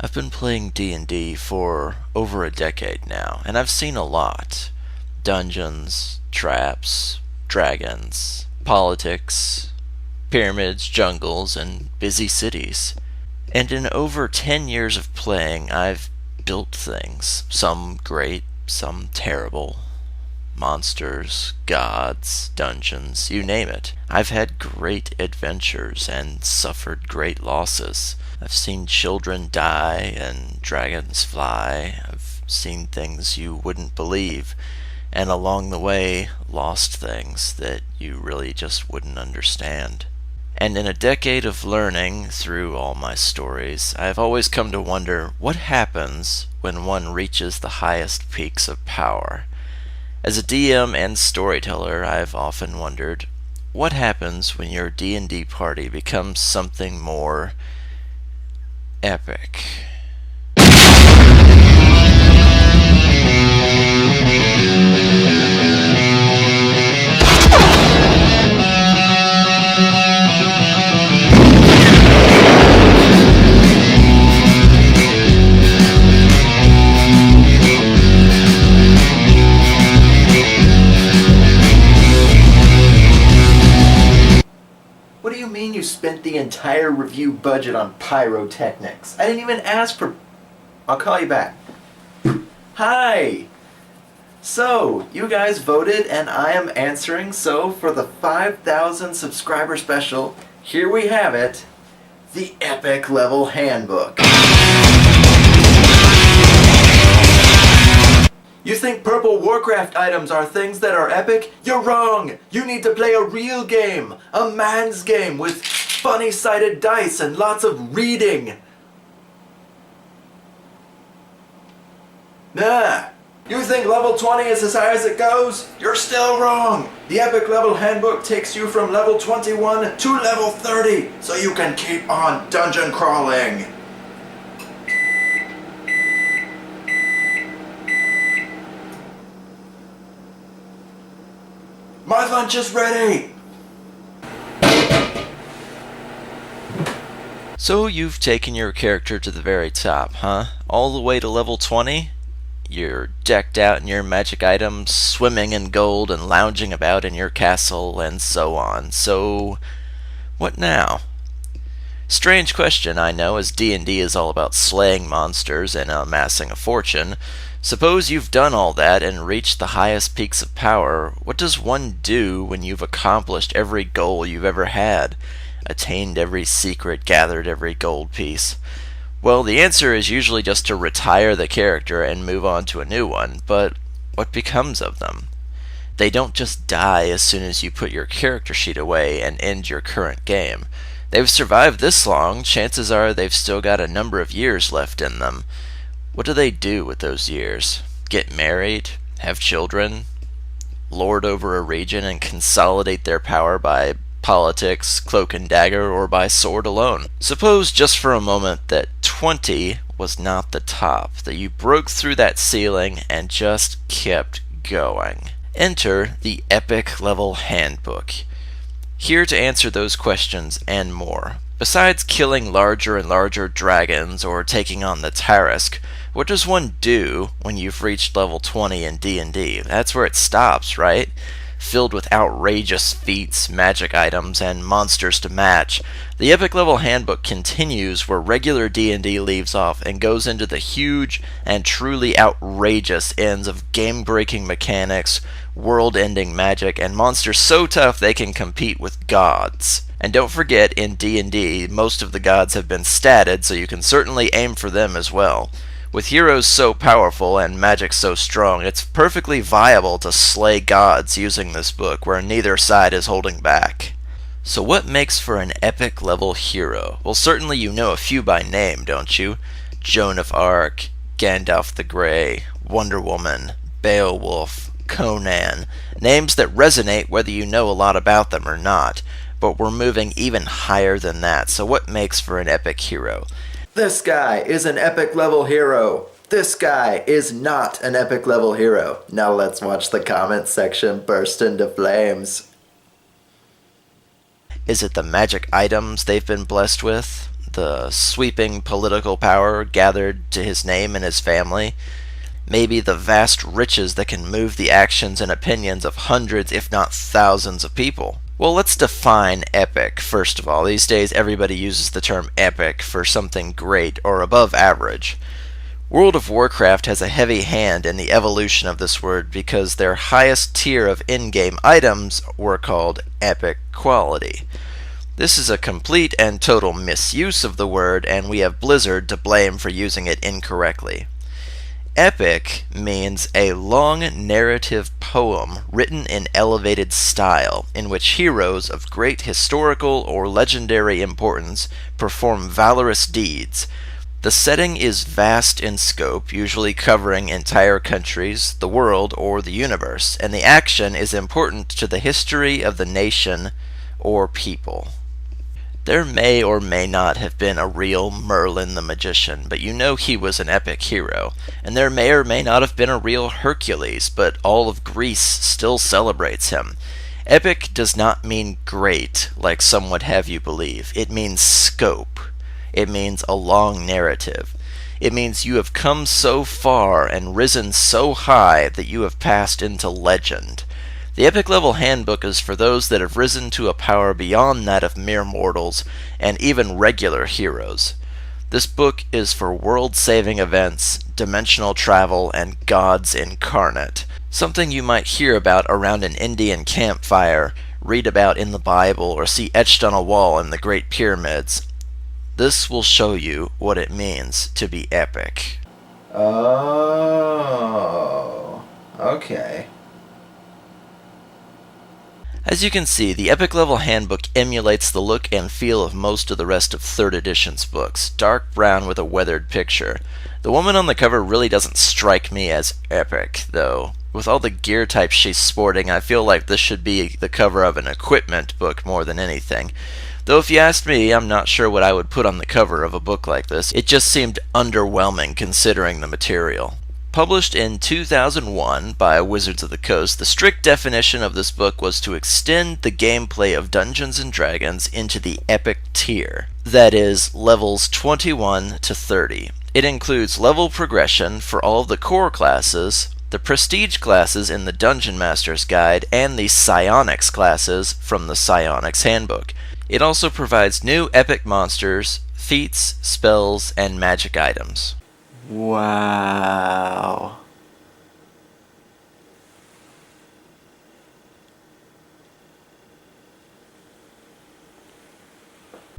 I've been playing D&D for over a decade now, and I've seen a lot. Dungeons, traps, dragons, politics, pyramids, jungles, and busy cities. And in over 10 years of playing, I've built things. Some great, some terrible. Monsters, gods, dungeons, you name it. I've had great adventures and suffered great losses. I've seen children die and dragons fly. I've seen things you wouldn't believe, and along the way, lost things that you really just wouldn't understand. And in a decade of learning through all my stories, I've always come to wonder what happens when one reaches the highest peaks of power. As a DM and storyteller, I've often wondered, what happens when your D&D party becomes something more epic? What do you mean you spent the entire review budget on pyrotechnics? I didn't even ask for... I'll call you back. Hi! So, you guys voted and I am answering, so for the 5,000 subscriber special, here we have it, the Epic Level Handbook. You think purple Warcraft items are things that are epic? You're wrong! You need to play a real game! A man's game with funny-sided dice and lots of reading! Nah! You think level 20 is as high as it goes? You're still wrong! The Epic Level Handbook takes you from level 21 to level 30, so you can keep on dungeon crawling! My lunch is ready! So you've taken your character to the very top, huh? All the way to level 20? You're decked out in your magic items, swimming in gold and lounging about in your castle, and so on. So, what now? Strange question, I know, as D&D is all about slaying monsters and amassing a fortune. Suppose you've done all that and reached the highest peaks of power. What does one do when you've accomplished every goal you've ever had, attained every secret, gathered every gold piece? Well, the answer is usually just to retire the character and move on to a new one, but what becomes of them? They don't just die as soon as you put your character sheet away and end your current game. They've survived this long, chances are they've still got a number of years left in them. What do they do with those years? Get married? Have children? Lord over a region and consolidate their power by politics, cloak and dagger, or by sword alone? Suppose just for a moment that 20 was not the top, that you broke through that ceiling and just kept going. Enter the Epic Level Handbook. Here to answer those questions and more. Besides killing larger and larger dragons or taking on the Tarisk, what does one do when you've reached level 20 in D&D? That's where it stops, right? Filled with outrageous feats, magic items, and monsters to match, the Epic Level Handbook continues where regular D&D leaves off and goes into the huge and truly outrageous ends of game-breaking mechanics, world-ending magic, and monsters so tough they can compete with gods. And don't forget, in D&D, most of the gods have been statted, so you can certainly aim for them as well. With heroes so powerful and magic so strong, it's perfectly viable to slay gods using this book where neither side is holding back. So what makes for an epic level hero? Well, certainly you know a few by name, don't you? Joan of Arc, Gandalf the Grey, Wonder Woman, Beowulf, Conan. Names that resonate whether you know a lot about them or not. But we're moving even higher than that, so what makes for an epic hero? This guy is an epic level hero. This guy is not an epic level hero. Now let's watch the comment section burst into flames. Is it the magic items they've been blessed with? the sweeping political power gathered to his name and his family, maybe the vast riches that can move the actions and opinions of hundreds, if not thousands of people. Well, let's define epic, first of all. These days, everybody uses the term epic for something great or above average. World of Warcraft has a heavy hand in the evolution of this word because their highest tier of in-game items were called epic quality. This is a complete and total misuse of the word, and we have Blizzard to blame for using it incorrectly. Epic means a long narrative poem written in elevated style, in which heroes of great historical or legendary importance perform valorous deeds. The setting is vast in scope, usually covering entire countries, the world, or the universe, and the action is important to the history of the nation or people. There may or may not have been a real Merlin the Magician, but you know he was an epic hero. And there may or may not have been a real Hercules, but all of Greece still celebrates him. Epic does not mean great, like some would have you believe. It means scope. It means a long narrative. It means you have come so far and risen so high that you have passed into legend. The Epic Level Handbook is for those that have risen to a power beyond that of mere mortals and even regular heroes. This book is for world-saving events, dimensional travel, and gods incarnate. Something you might hear about around an Indian campfire, read about in the Bible, or see etched on a wall in the Great Pyramids. This will show you what it means to be epic. Oh, okay. As you can see, the Epic Level Handbook emulates the look and feel of most of the rest of 3rd edition's books, dark brown with a weathered picture. The woman on the cover really doesn't strike me as epic, though. With all the gear types she's sporting, I feel like this should be the cover of an equipment book more than anything. Though if you asked me, I'm not sure what I would put on the cover of a book like this. It just seemed underwhelming considering the material. Published in 2001 by Wizards of the Coast, the strict definition of this book was to extend the gameplay of Dungeons & Dragons into the epic tier, that is, levels 21 to 30. It includes level progression for all of the core classes, the prestige classes in the Dungeon Master's Guide, and the psionics classes from the Psionics Handbook. It also provides new epic monsters, feats, spells, and magic items. Wow.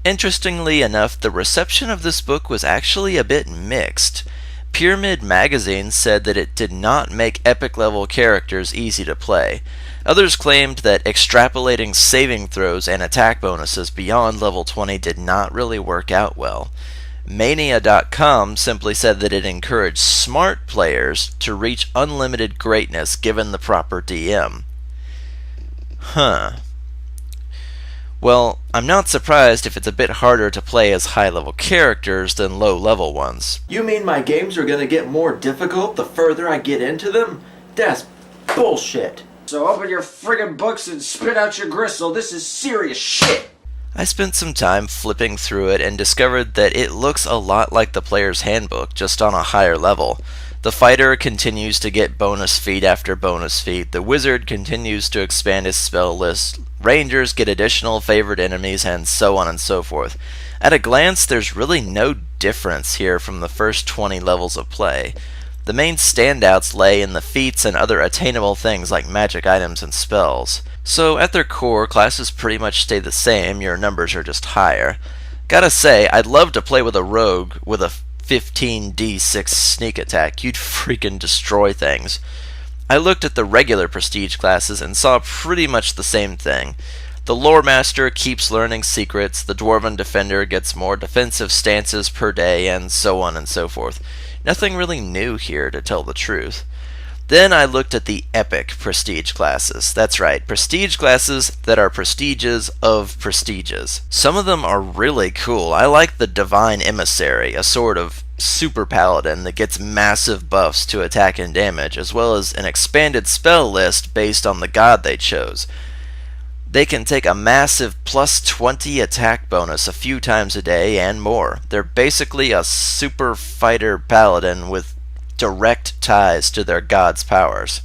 Interestingly enough, the reception of this book was actually a bit mixed. Pyramid Magazine said that it did not make epic level characters easy to play. Others claimed that extrapolating saving throws and attack bonuses beyond level 20 did not really work out well. Mania.com simply said that it encouraged smart players to reach unlimited greatness given the proper DM. Well, I'm not surprised if it's a bit harder to play as high-level characters than low-level ones. You mean my games are gonna get more difficult the further I get into them? That's bullshit. So open your friggin' books and spit out your gristle. This is serious shit. I spent some time flipping through it and discovered that it looks a lot like the player's handbook, just on a higher level. The fighter continues to get bonus feat after bonus feat, the wizard continues to expand his spell list, rangers get additional favored enemies, and so on and so forth. At a glance, there's really no difference here from the first 20 levels of play. The main standouts lay in the feats and other attainable things like magic items and spells. So at their core, classes pretty much stay the same, your numbers are just higher. Gotta say, I'd love to play with a rogue with a 15d6 sneak attack. You'd freaking destroy things. I looked at the regular prestige classes and saw pretty much the same thing. The Lore Master keeps learning secrets, the Dwarven Defender gets more defensive stances per day, and so on and so forth. Nothing really new here, to tell the truth. Then I looked at the epic prestige classes. That's right, prestige classes that are prestiges of prestiges. Some of them are really cool. I like the Divine Emissary, a sort of super paladin that gets massive buffs to attack and damage, as well as an expanded spell list based on the god they chose. They can take a massive plus 20 attack bonus a few times a day and more. They're basically a super fighter paladin with direct ties to their god's powers.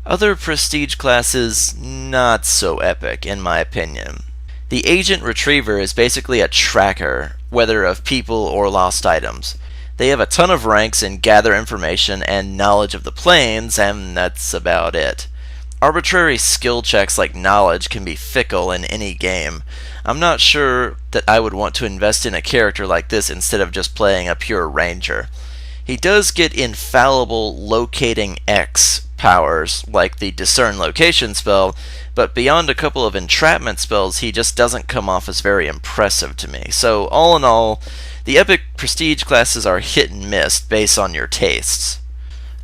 Other prestige classes, not so epic in my opinion. The Agent Retriever is basically a tracker, whether of people or lost items. They have a ton of ranks in gather information and knowledge of the planes, and that's about it. Arbitrary skill checks like knowledge can be fickle in any game. I'm not sure that I would want to invest in a character like this instead of just playing a pure ranger. He does get infallible locating X powers, like the Discern Location spell, but beyond a couple of entrapment spells, he just doesn't come off as very impressive to me. So all in all, the epic prestige classes are hit and miss based on your tastes.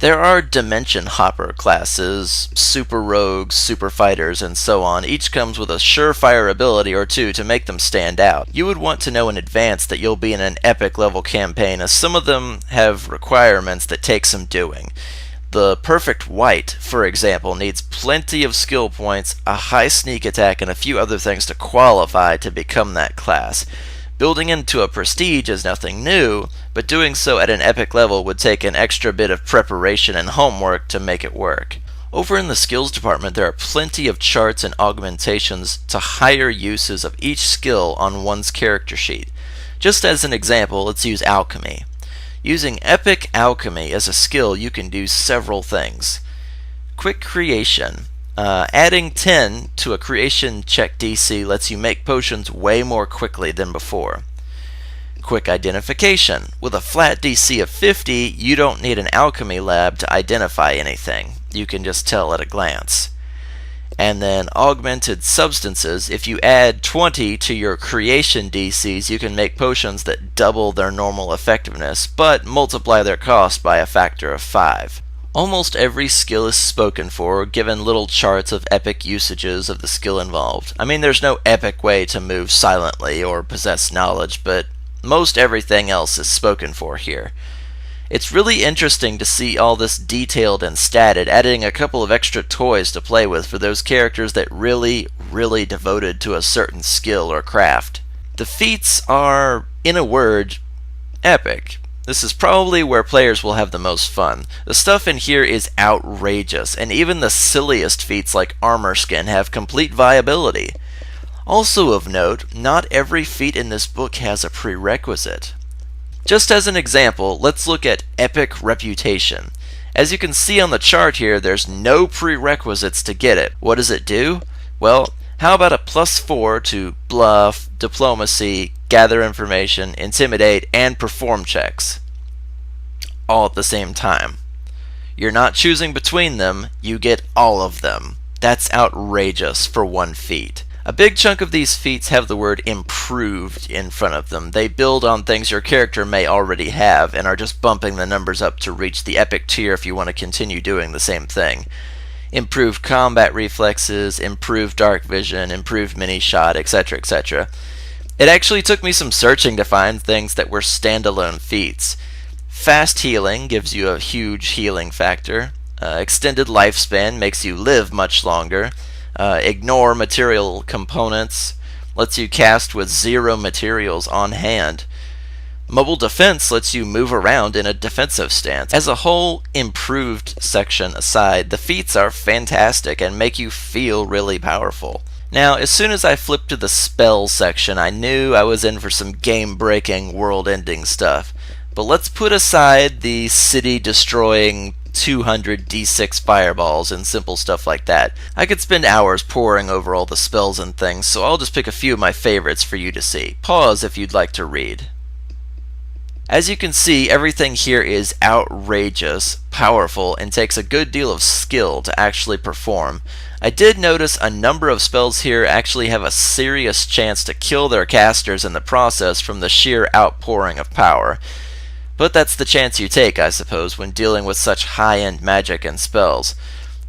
There are dimension hopper classes, super rogues, super fighters, and so on. Each comes with a surefire ability or two to make them stand out. You would want to know in advance that you'll be in an epic level campaign, as some of them have requirements that take some doing. The Perfect White, for example, needs plenty of skill points, a high sneak attack, and a few other things to qualify to become that class. Building into a prestige is nothing new, but doing so at an epic level would take an extra bit of preparation and homework to make it work. Over in the skills department, there are plenty of charts and augmentations to higher uses of each skill on one's character sheet. Just as an example, let's use Alchemy. Using Epic Alchemy as a skill, you can do several things. Quick Creation. Adding 10 to a creation check DC lets you make potions way more quickly than before. Quick Identification. With a flat DC of 50, you don't need an alchemy lab to identify anything. You can just tell at a glance. And then Augmented Substances. If you add 20 to your creation DCs, you can make potions that double their normal effectiveness, but multiply their cost by a factor of 5. Almost every skill is spoken for, given little charts of epic usages of the skill involved. I mean, there's no epic way to move silently or possess knowledge, but most everything else is spoken for here. It's really interesting to see all this detailed and statted, adding a couple of extra toys to play with for those characters that really devoted to a certain skill or craft. The feats are, in a word, epic. This is probably where players will have the most fun. The stuff in here is outrageous, and even the silliest feats like Armor Skin have complete viability. Also of note, not every feat in this book has a prerequisite. Just as an example, let's look at Epic Reputation. As you can see on the chart here, there's no prerequisites to get it. What does it do? Well, how about a +4 to Bluff, Diplomacy, Gather Information, Intimidate, and Perform checks? All at the same time. You're not choosing between them, you get all of them. That's outrageous for one feat. A big chunk of these feats have the word improved in front of them. They build on things your character may already have and are just bumping the numbers up to reach the epic tier if you want to continue doing the same thing. Improved combat reflexes, improved dark vision, improved mini shot, etc., etc. It actually took me some searching to find things that were standalone feats. Fast healing gives you a huge healing factor. Extended lifespan makes you live much longer. Ignore material components lets you cast with 0 materials on hand. Mobile defense lets you move around in a defensive stance. As a whole, improved section aside, the feats are fantastic and make you feel really powerful. Now, as soon as I flipped to the spells section, I knew I was in for some game-breaking, world-ending stuff. But let's put aside the city-destroying 200 D6 fireballs and simple stuff like that. I could spend hours poring over all the spells and things, so I'll just pick a few of my favorites for you to see. Pause if you'd like to read. As you can see, everything here is outrageous, powerful, and takes a good deal of skill to actually perform. I did notice a number of spells here actually have a serious chance to kill their casters in the process from the sheer outpouring of power. But that's the chance you take, I suppose, when dealing with such high-end magic and spells.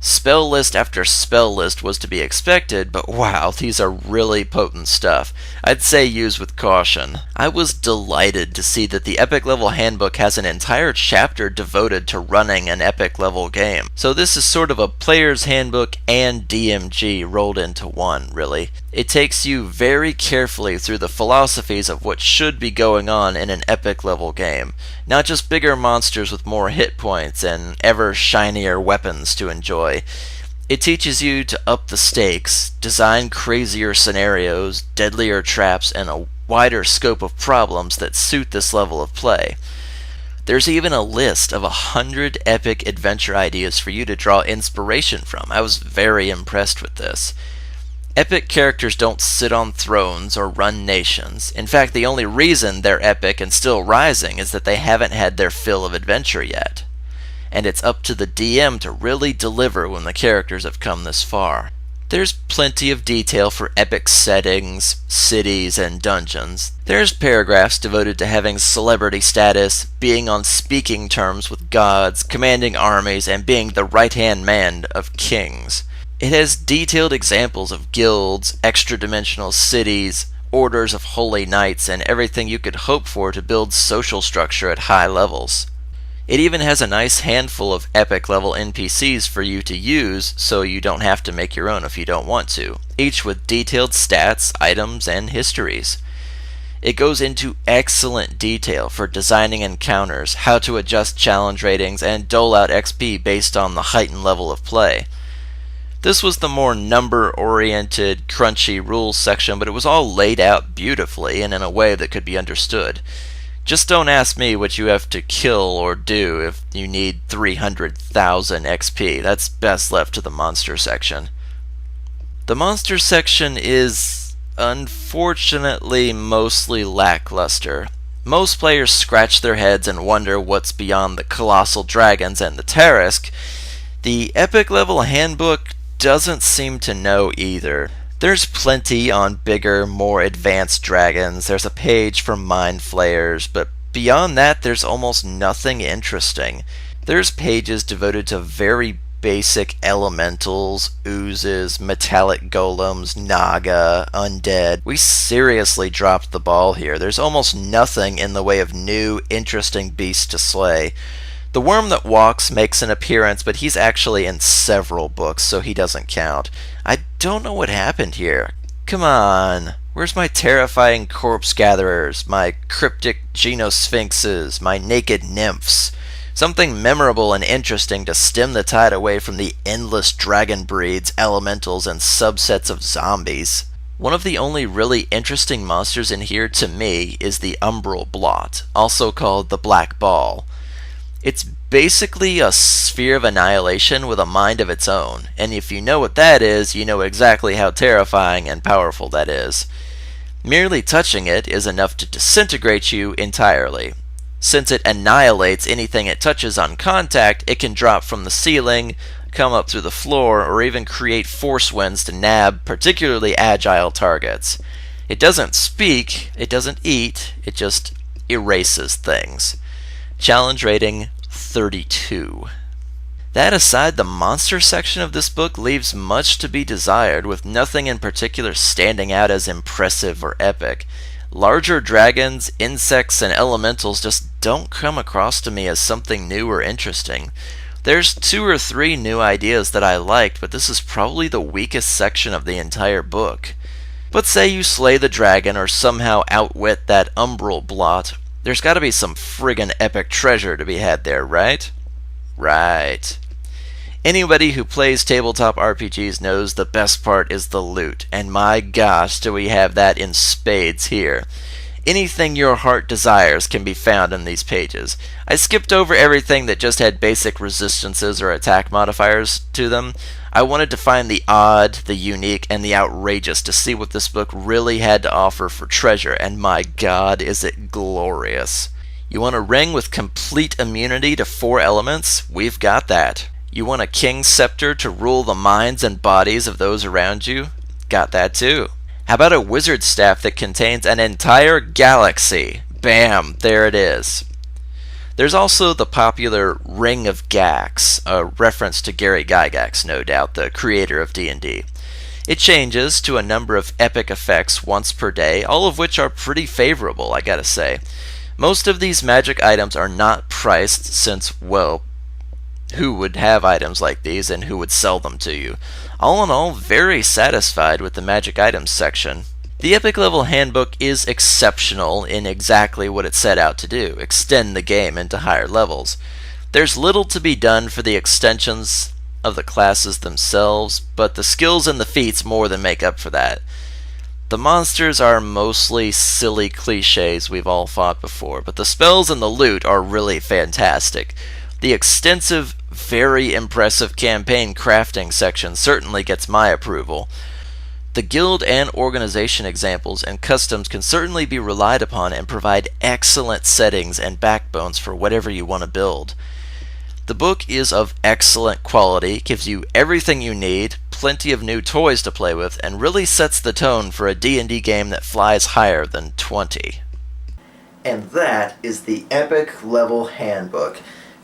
Spell list after spell list was to be expected, but wow, these are really potent stuff. I'd say use with caution. I was delighted to see that the Epic Level Handbook has an entire chapter devoted to running an Epic level game. So this is sort of a player's handbook and DMG rolled into one, really. It takes you very carefully through the philosophies of what should be going on in an Epic level game. Not just bigger monsters with more hit points and ever shinier weapons to enjoy. It teaches you to up the stakes, design crazier scenarios, deadlier traps, and a wider scope of problems that suit this level of play. There's even a list of 100 epic adventure ideas for you to draw inspiration from. I was very impressed with this. Epic characters don't sit on thrones or run nations. In fact, the only reason they're epic and still rising is that they haven't had their fill of adventure yet. And it's up to the DM to really deliver when the characters have come this far. There's plenty of detail for epic settings, cities, and dungeons. There's paragraphs devoted to having celebrity status, being on speaking terms with gods, commanding armies, and being the right-hand man of kings. It has detailed examples of guilds, extra-dimensional cities, orders of holy knights, and everything you could hope for to build social structure at high levels. It even has a nice handful of epic level NPCs for you to use, so you don't have to make your own if you don't want to, each with detailed stats, items, and histories. It goes into excellent detail for designing encounters, how to adjust challenge ratings, and dole out XP based on the heightened level of play. This was the more number-oriented, crunchy rules section, but it was all laid out beautifully and in a way that could be understood. Just don't ask me what you have to kill or do if you need 300,000 XP. That's best left to the monster section. The monster section is, unfortunately, mostly lackluster. Most players scratch their heads and wonder what's beyond the colossal dragons and the Tarisk. The Epic Level Handbook doesn't seem to know either. There's plenty on bigger, more advanced dragons. There's a page for mind flayers, but beyond that there's almost nothing interesting. There's pages devoted to very basic elementals, oozes, metallic golems, naga, undead. We seriously dropped the ball here. There's almost nothing in the way of new, interesting beasts to slay. The Worm That Walks makes an appearance, but he's actually in several books, so he doesn't count. I don't know what happened here. Come on. Where's my terrifying corpse gatherers, my cryptic genosphinxes, my naked nymphs? Something memorable and interesting to stem the tide away from the endless dragon breeds, elementals, and subsets of zombies. One of the only really interesting monsters in here to me is the Umbral Blot, also called the Black Ball. It's basically a sphere of annihilation with a mind of its own, and if you know what that is, you know exactly how terrifying and powerful that is. Merely touching it is enough to disintegrate you entirely. Since it annihilates anything it touches on contact, it can drop from the ceiling, come up through the floor, or even create force winds to nab particularly agile targets. It doesn't speak, it doesn't eat, it just erases things. Challenge rating 32. That aside, the monster section of this book leaves much to be desired, with nothing in particular standing out as impressive or epic. Larger dragons, insects, and elementals just don't come across to me as something new or interesting. There's 2 or 3 new ideas that I liked, but this is probably the weakest section of the entire book. But say you slay the dragon or somehow outwit that Umbral Blot. There's gotta be some friggin' epic treasure to be had there, right? Right. Anybody who plays tabletop RPGs knows the best part is the loot, and my gosh, do we have that in spades here. Anything your heart desires can be found in these pages. I skipped over everything that just had basic resistances or attack modifiers to them. I wanted to find the odd, the unique, and the outrageous to see what this book really had to offer for treasure, and my god, is it glorious. You want a ring with complete immunity to 4 elements? We've got that. You want a king's scepter to rule the minds and bodies of those around you? Got that too. How about a wizard staff that contains an entire galaxy? Bam, there it is. There's also the popular Ring of Gax, a reference to Gary Gygax, no doubt, the creator of D&D. It changes to a number of epic effects once per day, all of which are pretty favorable, I gotta say. Most of these magic items are not priced since, well, who would have items like these and who would sell them to you? All in all, very satisfied with the magic items section. The Epic Level Handbook is exceptional in exactly what it set out to do, extend the game into higher levels. There's little to be done for the extensions of the classes themselves, but the skills and the feats more than make up for that. The monsters are mostly silly cliches we've all fought before, but the spells and the loot are really fantastic. The extensive, very impressive campaign crafting section certainly gets my approval. The guild and organization examples and customs can certainly be relied upon and provide excellent settings and backbones for whatever you want to build. The book is of excellent quality, gives you everything you need, plenty of new toys to play with, and really sets the tone for a D&D game that flies higher than 20. And that is the Epic Level Handbook.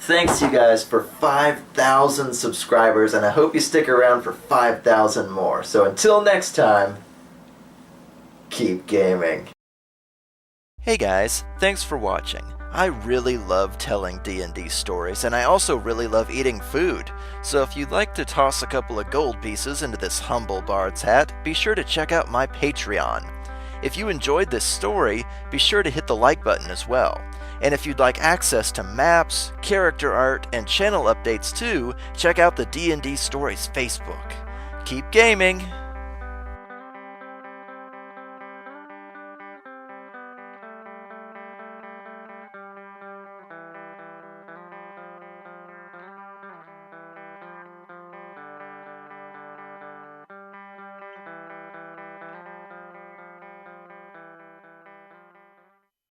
Thanks you guys for 5,000 subscribers, and I hope you stick around for 5,000 more. So until next time, keep gaming. Hey guys, thanks for watching. I really love telling D&D stories, and I also really love eating food. So if you'd like to toss a couple of gold pieces into this humble bard's hat, be sure to check out my Patreon. If you enjoyed this story, be sure to hit the like button as well. And if you'd like access to maps, character art, and channel updates too, check out the D&D Stories Facebook. Keep gaming!